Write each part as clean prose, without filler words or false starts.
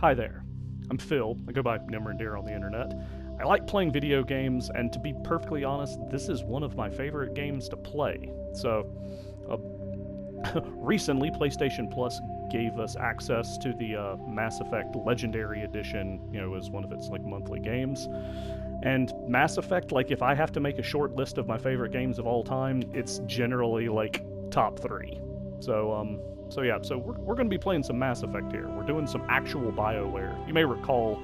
Hi there, I'm Phil. I go by Nimrandir on the internet. I like playing video games, and to be perfectly honest, this is one of my favorite games to play. So, recently, PlayStation Plus gave us access to the Mass Effect Legendary Edition, as one of its monthly games. And Mass Effect, if I have to make a short list of my favorite games of all time, it's generally top 3. So we're going to be playing some Mass Effect here. We're doing some actual BioWare. You may recall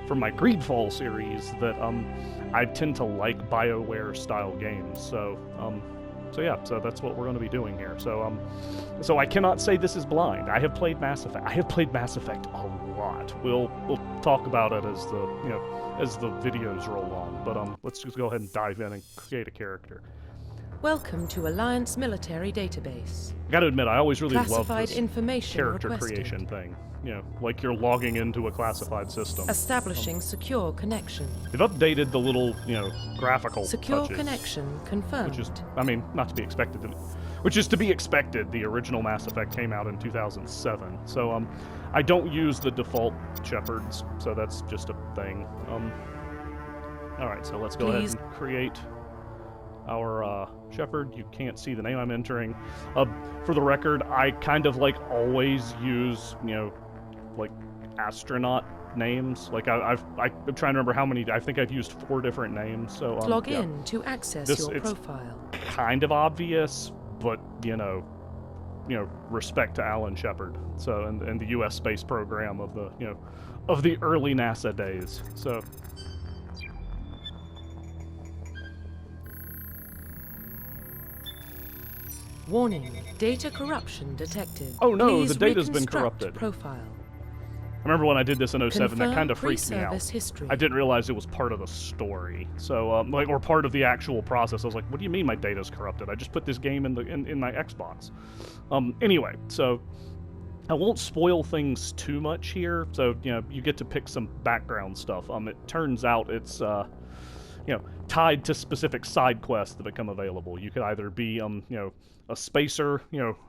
from my Greedfall series that I tend to like BioWare style games. So that's what we're going to be doing here. So I cannot say this is blind. I have played Mass Effect. I have played Mass Effect a lot. We'll talk about it as the videos roll on. But let's just go ahead and dive in and create a character. Welcome to Alliance Military Database. I gotta admit, I always really love Classified this information character requested. creation thing. Like you're logging into a classified system. Establishing secure connection. They've updated the little, graphical Secure touches, connection confirmed. which is, not to be expected. Which is to be expected. The original Mass Effect came out in 2007, so I don't use the default Shepards, so that's just a thing. All right, so let's go ahead and create our Shepard. You can't see the name I'm entering. For the record, I kind of always use astronaut names. I'm trying to remember how many. I think I've used 4 different names. So log in to access your profile. Kind of obvious, but respect to Alan Shepard. So and the U.S. space program of the early NASA days. So. Warning, data corruption detected. Oh no, Please the data's been reconstruct corrupted. Profile. I remember when I did this in 07, that kind of freaked me out. History. I didn't realize it was part of the story. So, or part of the actual process. I was like, what do you mean my data's corrupted? I just put this game in my Xbox. Anyway, so I won't spoil things too much here. So, you get to pick some background stuff. It turns out it's tied to specific side quests that become available. You could either be a spacer,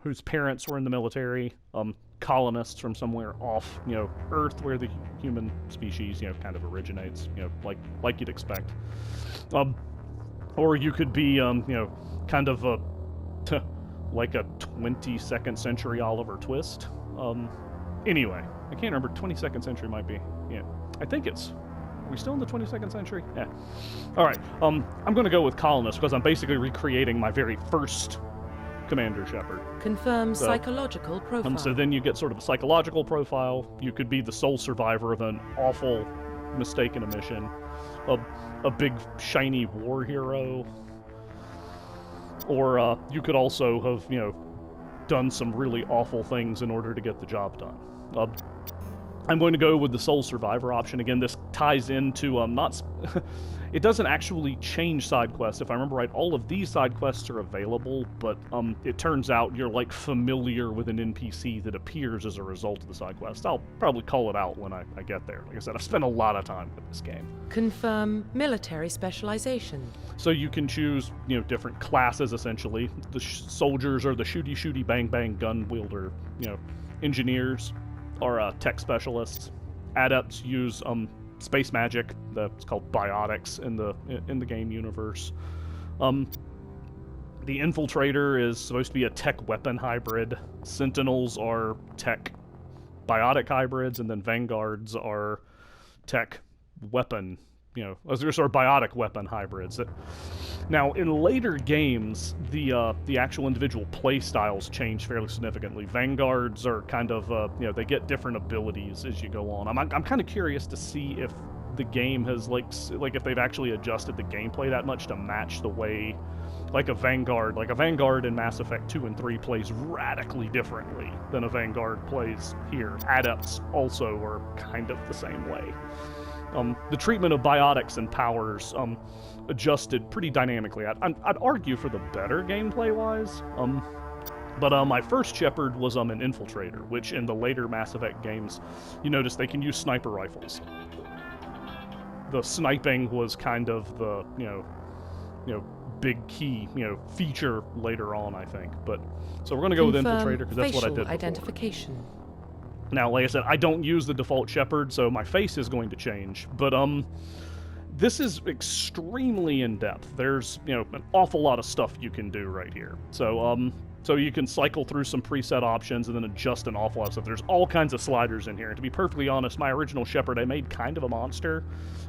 whose parents were in the military, colonists from somewhere off, Earth, where the human species, kind of originates, like you'd expect. Or you could be, kind of like a 22nd century Oliver Twist. Anyway, I can't remember. 22nd century might be. Yeah, I think it's. Are we still in the 22nd century? Yeah. All right. I'm going to go with colonist because I'm basically recreating my very first Commander Shepard. Confirm psychological profile. So then you get sort of a psychological profile. You could be the sole survivor of an awful mistake in a mission, a big shiny war hero, or you could also have done some really awful things in order to get the job done. I'm going to go with the sole survivor option. Again, this ties into it doesn't actually change side quests. If I remember right, all of these side quests are available, but it turns out you're familiar with an NPC that appears as a result of the side quest. I'll probably call it out when I get there. Like I said, I've spent a lot of time with this game. Confirm military specialization. So you can choose, different classes essentially. The soldiers are the shooty bang bang gun wielder, engineers are tech specialists. Adepts use space magic. That's called biotics in the game universe. The infiltrator is supposed to be a tech weapon hybrid. Sentinels are tech biotic hybrids, and then vanguards are tech weapon. Those are biotic weapon hybrids. Now, in later games, the actual individual play styles change fairly significantly. Vanguards are kind of, they get different abilities as you go on. I'm kind of curious to see if the game has, if they've actually adjusted the gameplay that much to match the way, a Vanguard in Mass Effect 2 and 3 plays radically differently than a Vanguard plays here. Adepts also are kind of the same way. The treatment of biotics and powers adjusted pretty dynamically. I'd argue for the better gameplay-wise. But my first Shepard was an infiltrator, which in the later Mass Effect games, you notice they can use sniper rifles. The sniping was kind of the big key feature later on, I think. But so we're going to go with infiltrator because that's what I did before. Identification. Now, like I said, I don't use the default shepherd, so my face is going to change, but this is extremely in-depth. There's, an awful lot of stuff you can do right here. So you can cycle through some preset options and then adjust an awful lot of stuff. There's all kinds of sliders in here. And to be perfectly honest, my original shepherd I made kind of a monster.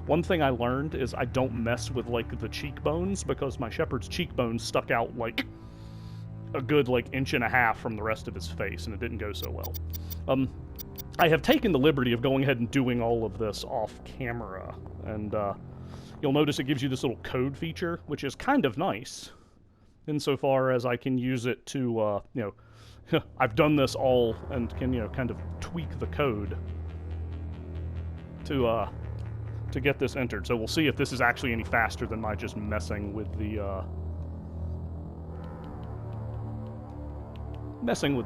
One thing I learned is I don't mess with, like, the cheekbones, because my shepherd's cheekbones stuck out, like, a good, like, 1.5 inches from the rest of his face, and it didn't go so well. I have taken the liberty of going ahead and doing all of this off camera, and you'll notice it gives you this little code feature, which is kind of nice, insofar as I can use it to, I've done this all and can, kind of tweak the code to get this entered. So we'll see if this is actually any faster than my just messing with the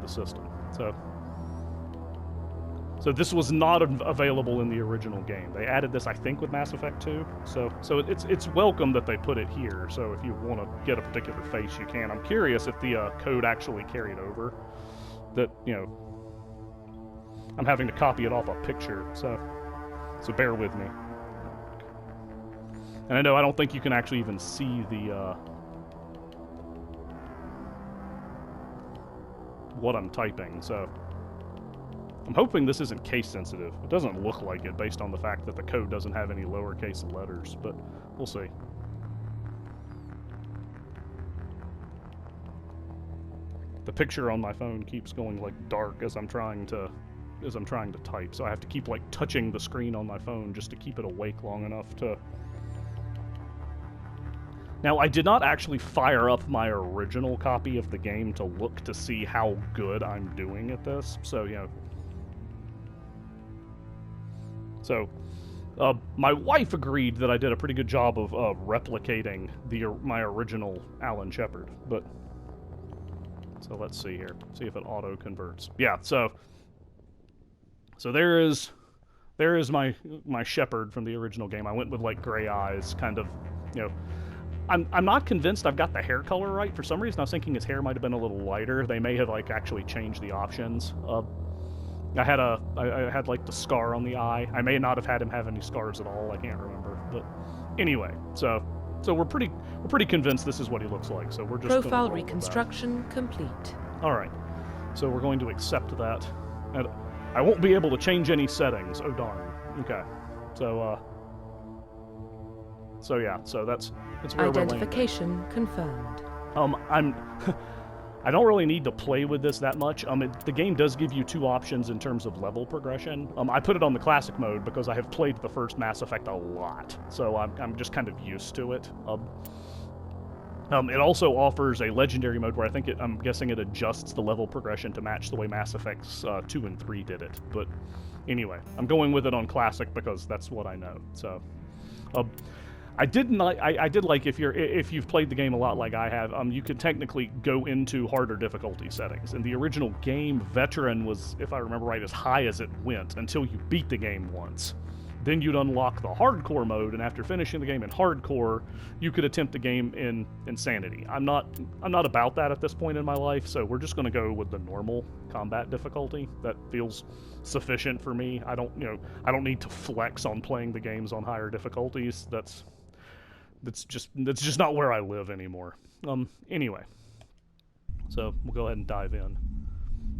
system. So this was not available in the original game. They added this, I think, with Mass Effect 2. So it's welcome that they put it here. So if you want to get a particular face, you can. I'm curious if the code actually carried over. That, I'm having to copy it off a picture. So bear with me. And I know I don't think you can actually even see the what I'm typing. So I'm hoping this isn't case sensitive. It doesn't look like it based on the fact that the code doesn't have any lowercase letters, but we'll see. The picture on my phone keeps going like dark as I'm trying to type, so I have to keep like touching the screen on my phone just to keep it awake long enough to... Now, I did not actually fire up my original copy of the game to look to see how good I'm doing at this, so, So, my wife agreed that I did a pretty good job of replicating my original Alan Shepard, but... So let's see here. See if it auto-converts. Yeah, so there is my Shepard from the original game. I went with, like, gray eyes, kind of, I'm not convinced I've got the hair color right. For some reason, I was thinking his hair might have been a little lighter. They may have, like, actually changed the options. I had like the scar on the eye. I may not have had him have any scars at all. I can't remember. But anyway, so we're pretty convinced this is what he looks like. So we're just profile reconstruction complete. All right. So we're going to accept that, and I won't be able to change any settings. Oh darn. Okay. So yeah. So that's where identification confirmed. I don't really need to play with this that much. The game does give you 2 options in terms of level progression. I put it on the classic mode because I have played the first Mass Effect a lot, so I'm just kind of used to it. It also offers a legendary mode where I'm guessing it adjusts the level progression to match the way Mass Effects 2 and 3 did it. But anyway, I'm going with it on classic because that's what I know. So. I did like if you've played the game a lot like I have, you could technically go into harder difficulty settings. In the original game, Veteran was, if I remember right, as high as it went until you beat the game once. Then you'd unlock the hardcore mode, and after finishing the game in hardcore, you could attempt the game in insanity. I'm not about that at this point in my life, so we're just going to go with the normal combat difficulty. That feels sufficient for me. I don't need to flex on playing the games on higher difficulties. That's just not where I live anymore. Anyway, so we'll go ahead and dive in.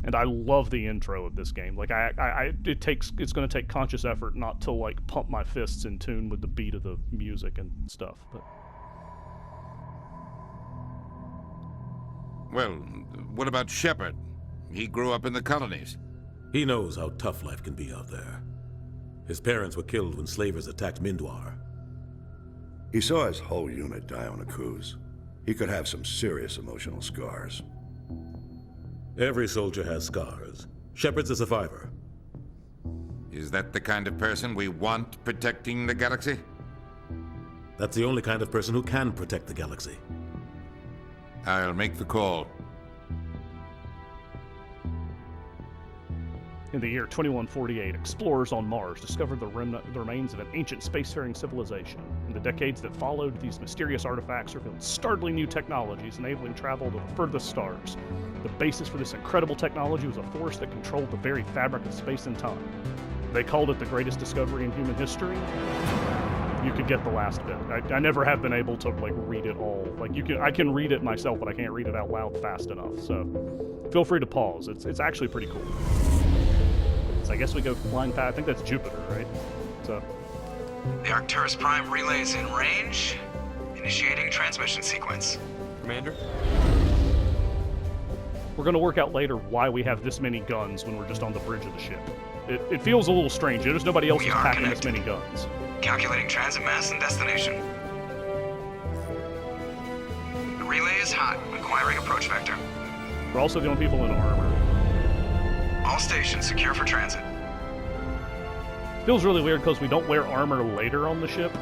And I love the intro of this game. Like it's going to take conscious effort not to like pump my fists in tune with the beat of the music and stuff. But well, what about Shepard? He grew up in the colonies. He knows how tough life can be out there. His parents were killed when slavers attacked Mindwar. He saw his whole unit die on a cruise. He could have some serious emotional scars. Every soldier has scars. Shepard's a survivor. Is that the kind of person we want protecting the galaxy? That's the only kind of person who can protect the galaxy. I'll make the call. In the year 2148, explorers on Mars discovered the remains of an ancient spacefaring civilization. In the decades that followed, these mysterious artifacts revealed startling new technologies enabling travel to the furthest stars. The basis for this incredible technology was a force that controlled the very fabric of space and time. They called it the greatest discovery in human history. You could get the last bit. I never have been able to read it all. I can read it myself, but I can't read it out loud fast enough. So feel free to pause. It's actually pretty cool. So I guess we go flying past. I think that's Jupiter, right? So the Arcturus Prime relay is in range. Initiating transmission sequence. Commander? We're going to work out later why we have this many guns when we're just on the bridge of the ship. It feels a little strange. There's nobody else who's packing this many guns. Calculating transit mass and destination. The relay is hot. Acquiring approach vector. We're also the only people in armor. All stations secure for transit. Feels really weird because we don't wear armor later on the ship.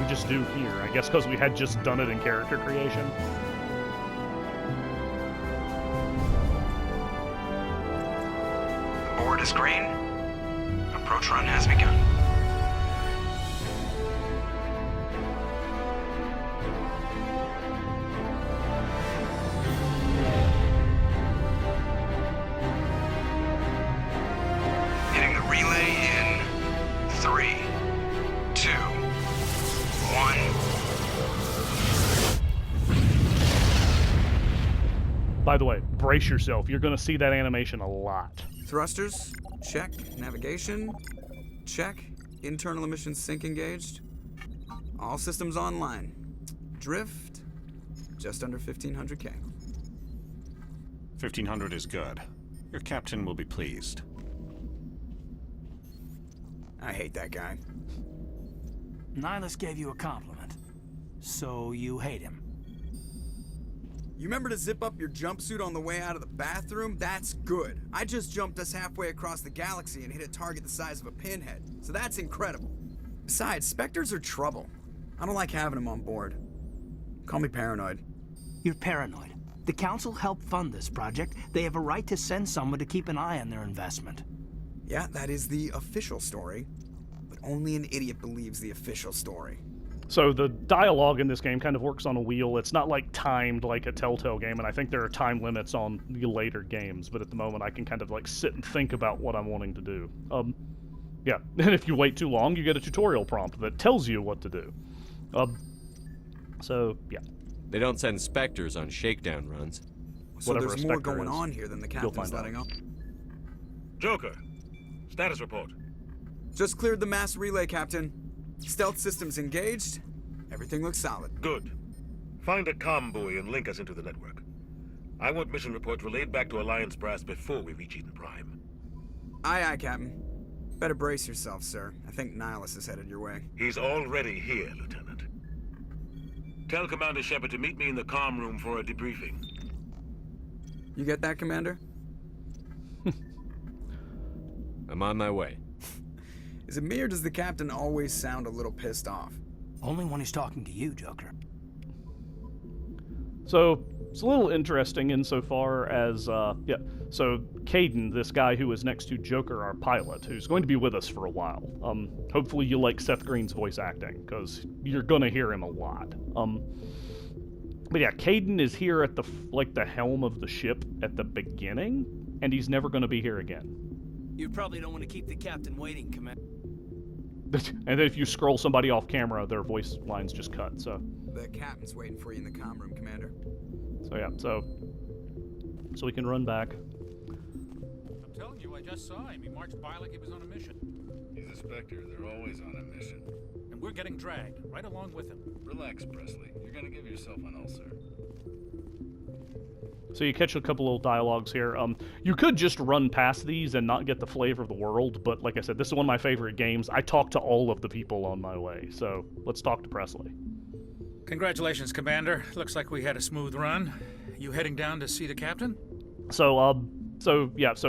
We just do here. I guess because we had just done it in character creation. The board is green. Approach run has begun. Hitting the relay in 3, 2, 1. By the way, brace yourself. You're going to see that animation a lot. Thrusters, check. Navigation, check. Internal emissions sync engaged. All systems online. Drift, just under 1500K. 1500 is good. Your captain will be pleased. I hate that guy. Nihilus gave you a compliment, so you hate him. You remember to zip up your jumpsuit on the way out of the bathroom? That's good. I just jumped us halfway across the galaxy and hit a target the size of a pinhead, so that's incredible. Besides, Spectres are trouble. I don't like having them on board. Call me paranoid. You're paranoid. The Council helped fund this project. They have a right to send someone to keep an eye on their investment. Yeah, that is the official story. But only an idiot believes the official story. So the dialogue in this game kind of works on a wheel. It's not timed like a Telltale game, and I think there are time limits on the later games, but at the moment I can kind of sit and think about what I'm wanting to do. Yeah, and if you wait too long, you get a tutorial prompt that tells you what to do. So, yeah. They don't send Spectres on shakedown runs. So Whatever there's a more Spectre going is. on here than the You'll captain's find out. letting on. Joker, status report. Just cleared the mass relay, Captain. Stealth systems engaged. Everything looks solid. Good. Find a comm buoy and link us into the network. I want mission reports relayed back to Alliance Brass before we reach Eden Prime. Aye, aye, Captain. Better brace yourself, sir. I think Nihilus is headed your way. He's already here, Lieutenant. Tell Commander Shepard to meet me in the comm room for a debriefing. You get that, Commander? I'm on my way. Is it me or does the Captain always sound a little pissed off? Only when he's talking to you, Joker. So it's a little interesting insofar as, yeah. So Caden, this guy who is next to Joker, our pilot, who's going to be with us for a while. Hopefully you like Seth Green's voice acting, because you're gonna hear him a lot. But yeah, Caden is here at the helm of the ship at the beginning, and he's never gonna be here again. You probably don't want to keep the captain waiting, Commander. And then if you scroll somebody off camera, their voice lines just cut, so. The Captain's waiting for you in the comm room, Commander. So yeah, so we can run back. I'm telling you, I just saw him. He marched by like he was on a mission. He's a Spectre. They're always on a mission. And we're getting dragged, right along with him. Relax, Presley. You're gonna give yourself an ulcer. So you catch a couple little dialogues here. You could just run past these and not get the flavor of the world, but like I said, this is one of my favorite games. I talk to all of the people on my way, so let's talk to Presley. Congratulations, Commander. Looks like we had a smooth run. You heading down to see the captain? So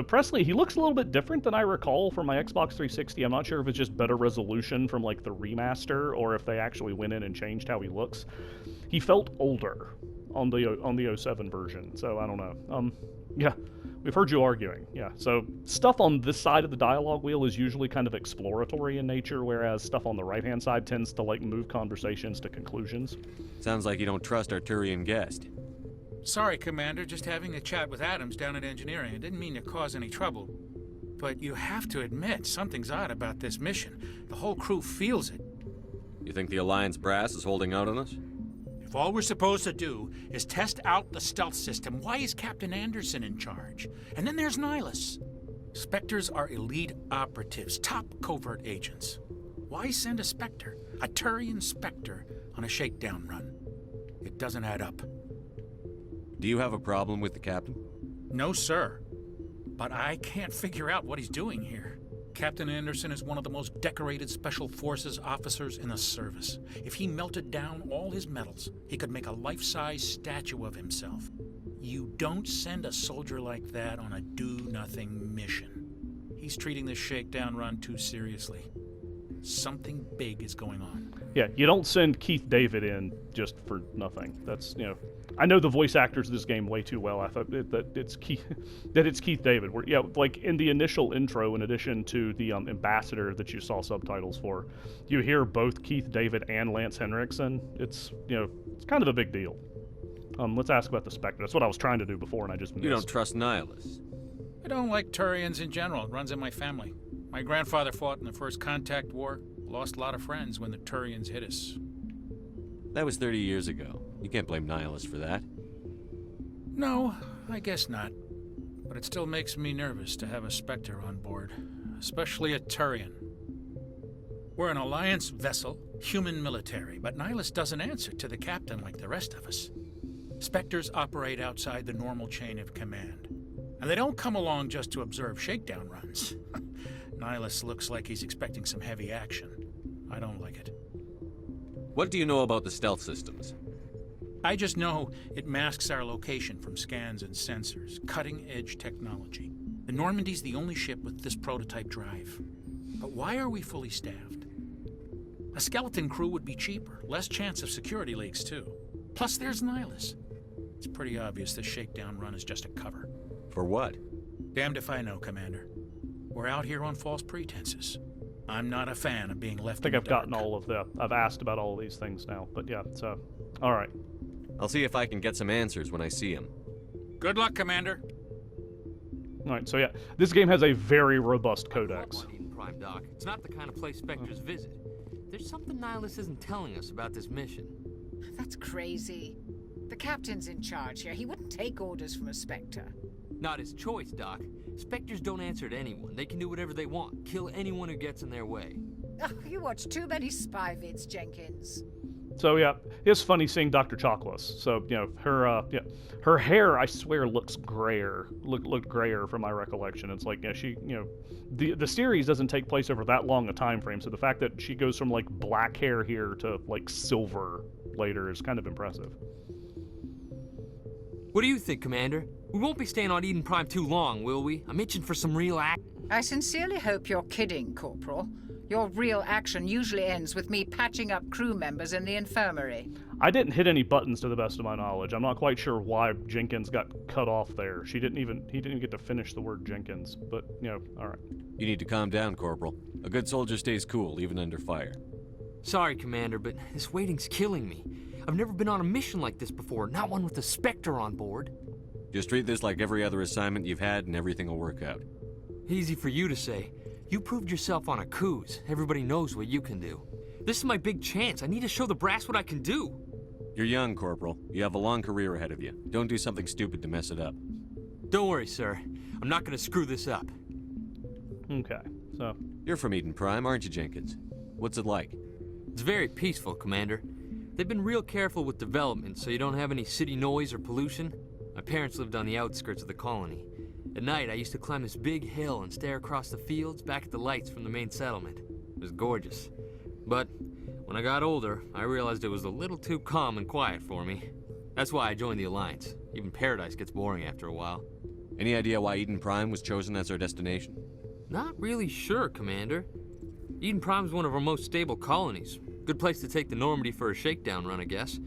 Presley, he looks a little bit different than I recall from my Xbox 360. I'm not sure if it's just better resolution from the remaster or if they actually went in and changed how he looks. He felt older on the 07 version, so I don't know. Yeah, We've heard you arguing, yeah. So stuff on this side of the dialogue wheel is usually kind of exploratory in nature, whereas stuff on the right-hand side tends to, like, move conversations to conclusions. Sounds like you don't trust our Turian guest. Sorry, Commander, just having a chat with Adams down at engineering. I didn't mean to cause any trouble. But you have to admit, something's odd about this mission. The whole crew feels it. You think the Alliance brass is holding out on us? If all we're supposed to do is test out the stealth system, why is Captain Anderson in charge? And then there's Nihilus. Spectres are elite operatives, top covert agents. Why send a Spectre, a Turian Spectre, on a shakedown run? It doesn't add up. Do you have a problem with the captain? No, sir. But I can't figure out what he's doing here. Captain Anderson is one of the most decorated Special Forces officers in the service. If he melted down all his medals, he could make a life-size statue of himself. You don't send a soldier like that on a do-nothing mission. He's treating this shakedown run too seriously. Something big is going on. Yeah, you don't send Keith David in just for nothing. That's, you know, I know the voice actors of this game way too well. I thought that it's Keith David. Yeah, like in the initial intro, in addition to the ambassador that you saw subtitles for, you hear both Keith David and Lance Henriksen. It's, you know, it's kind of a big deal. Let's ask about the Spectre. That's what I was trying to do before, and I just missed. You don't trust Nihilus? I don't like Turians in general. It runs in my family. My grandfather fought in the First Contact War. Lost a lot of friends when the Turians hit us. That was 30 years ago. You can't blame Nihilus for that. No, I guess not. But it still makes me nervous to have a Spectre on board. Especially a Turian. We're an Alliance vessel, human military, but Nihilus doesn't answer to the captain like the rest of us. Spectres operate outside the normal chain of command. And they don't come along just to observe shakedown runs. Nihilus looks like he's expecting some heavy action. I don't like it. What do you know about the stealth systems? I just know it masks our location from scans and sensors. Cutting-edge technology. The Normandy's the only ship with this prototype drive. But why are we fully staffed? A skeleton crew would be cheaper. Less chance of security leaks, too. Plus, there's Nihilus. It's pretty obvious this shakedown run is just a cover. For what? Damned if I know, Commander. We're out here on false pretenses. I'm not a fan of being left in the dark. I think I've gotten all of the... I've asked about all of these things now, but yeah, so... Alright. I'll see if I can get some answers when I see him. Good luck, Commander. Alright, so yeah, this game has a very robust codex. Prime Doc. It's not the kind of place Spectres visit. There's something Nihilus isn't telling us about this mission. That's crazy. The captain's in charge here. He wouldn't take orders from a Spectre. Not his choice, Doc. Spectres don't answer to anyone. They can do whatever they want. Kill anyone who gets in their way. Oh, you watch too many spy vids, Jenkins. So yeah, it's funny seeing Dr. Chocolates. So, you know, her hair, I swear, looks grayer. Looked grayer from my recollection. It's like, yeah, she, you know, the series doesn't take place over that long a time frame. So the fact that she goes from like black hair here to like silver later is kind of impressive. What do you think, Commander? We won't be staying on Eden Prime too long, will we? I'm itching for some real action. I sincerely hope you're kidding, Corporal. Your real action usually ends with me patching up crew members in the infirmary. I didn't hit any buttons to the best of my knowledge. I'm not quite sure why Jenkins got cut off there. He didn't even get to finish the word Jenkins, but, you know, alright. You need to calm down, Corporal. A good soldier stays cool, even under fire. Sorry, Commander, but this waiting's killing me. I've never been on a mission like this before, not one with a Spectre on board. Just treat this like every other assignment you've had and everything will work out. Easy for you to say. You proved yourself on a cruise. Everybody knows what you can do. This is my big chance. I need to show the brass what I can do. You're young, Corporal. You have a long career ahead of you. Don't do something stupid to mess it up. Don't worry, sir. I'm not going to screw this up. Okay, so... You're from Eden Prime, aren't you, Jenkins? What's it like? It's very peaceful, Commander. They've been real careful with development, so you don't have any city noise or pollution. My parents lived on the outskirts of the colony. At night, I used to climb this big hill and stare across the fields back at the lights from the main settlement. It was gorgeous. But when I got older, I realized it was a little too calm and quiet for me. That's why I joined the Alliance. Even Paradise gets boring after a while. Any idea why Eden Prime was chosen as our destination? Not really sure, Commander. Eden Prime's one of our most stable colonies. Good place to take the Normandy for a shakedown run, I guess.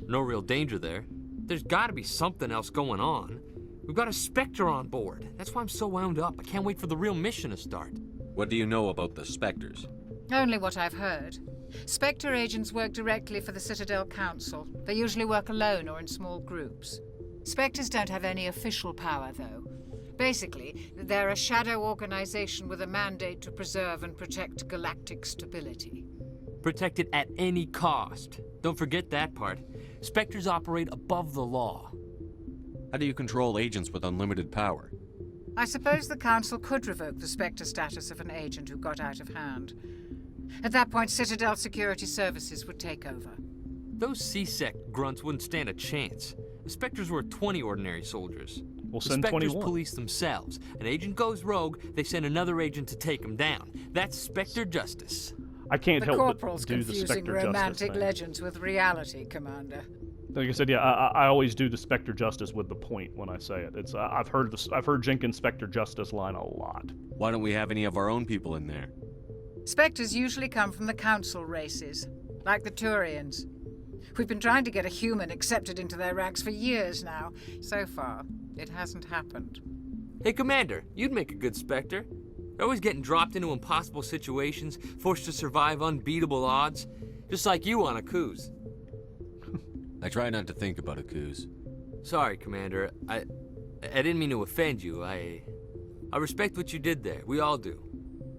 No real danger there. There's gotta be something else going on. We've got a Spectre on board. That's why I'm so wound up. I can't wait for the real mission to start. What do you know about the Spectres? Only what I've heard. Spectre agents work directly for the Citadel Council. They usually work alone or in small groups. Spectres don't have any official power, though. Basically, they're a shadow organization with a mandate to preserve and protect galactic stability. Protect it at any cost. Don't forget that part. Spectres operate above the law. How do you control agents with unlimited power? I suppose the Council could revoke the Spectre status of an agent who got out of hand. At that point, Citadel Security Services would take over. Those C-Sec grunts wouldn't stand a chance. The Spectres were 20 ordinary soldiers. We'll The send Spectres 21. police themselves. An agent goes rogue, they send another agent to take him down. That's Spectre justice. I can't The help Corporal's but do the confusing Spectre justice romantic thing. legends with reality, Commander. Like I said, yeah, I always do the Spectre justice with the point when I say it. It's I've heard Jenkins' Spectre justice line a lot. Why don't we have any of our own people in there? Spectres usually come from the Council races, like the Turians. We've been trying to get a human accepted into their ranks for years now. So far, it hasn't happened. Hey, Commander, you'd make a good Spectre. You're always getting dropped into impossible situations, forced to survive unbeatable odds. Just like you on a cruise. I try not to think about Akuz. Sorry, Commander. I didn't mean to offend you. I respect what you did there. We all do.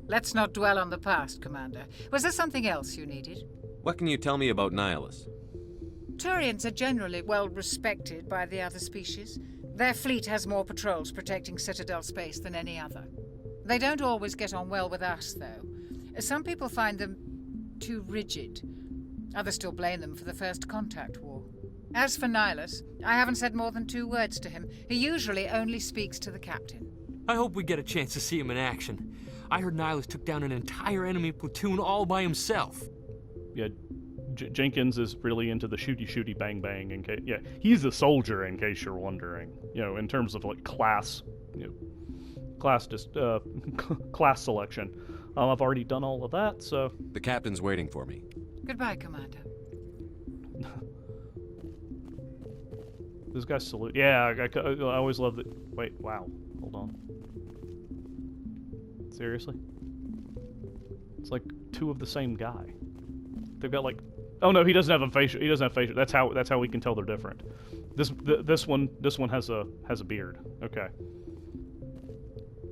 Let's not dwell on the past, Commander. Was there something else you needed? What can you tell me about Nihilus? Turians are generally well respected by the other species. Their fleet has more patrols protecting Citadel space than any other. They don't always get on well with us, though. Some people find them too rigid. Others still blame them for the First Contact War. As for Nihilus, I haven't said more than 2 words to him. He usually only speaks to the captain. I hope we get a chance to see him in action. I heard Nihilus took down an entire enemy platoon all by himself. Yeah, Jenkins is really into the shooty bang bang. Yeah, he's a soldier, in case you're wondering. You know, in terms of like class, class selection. I've already done all of that, so. The captain's waiting for me. Goodbye, Commander. This guy's salute. Yeah, I always love that. Wait, wow. Hold on. Seriously? It's like 2 of the same guy. They've got like. Oh no, he doesn't have a facial. He doesn't have facial. That's how we can tell they're different. This one has a beard. Okay.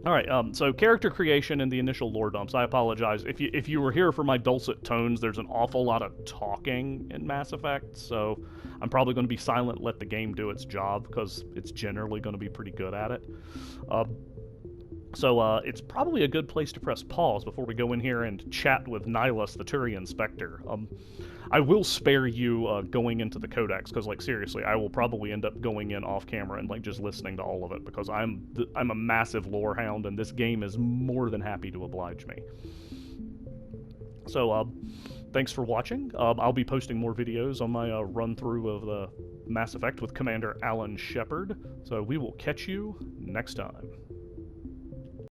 All right. So character creation and the initial lore dumps. I apologize if you were here for my dulcet tones. There's an awful lot of talking in Mass Effect, so I'm probably going to be silent. Let the game do its job because it's generally going to be pretty good at it. So it's probably a good place to press pause before we go in here and chat with Nihilus, the Turian Spectre. I will spare you going into the codex, because, like, seriously, I will probably end up going in off camera and, like, just listening to all of it, because I'm a massive lore hound, and this game is more than happy to oblige me. So, thanks for watching. I'll be posting more videos on my run-through of the Mass Effect with Commander Alan Shepard, so we will catch you next time.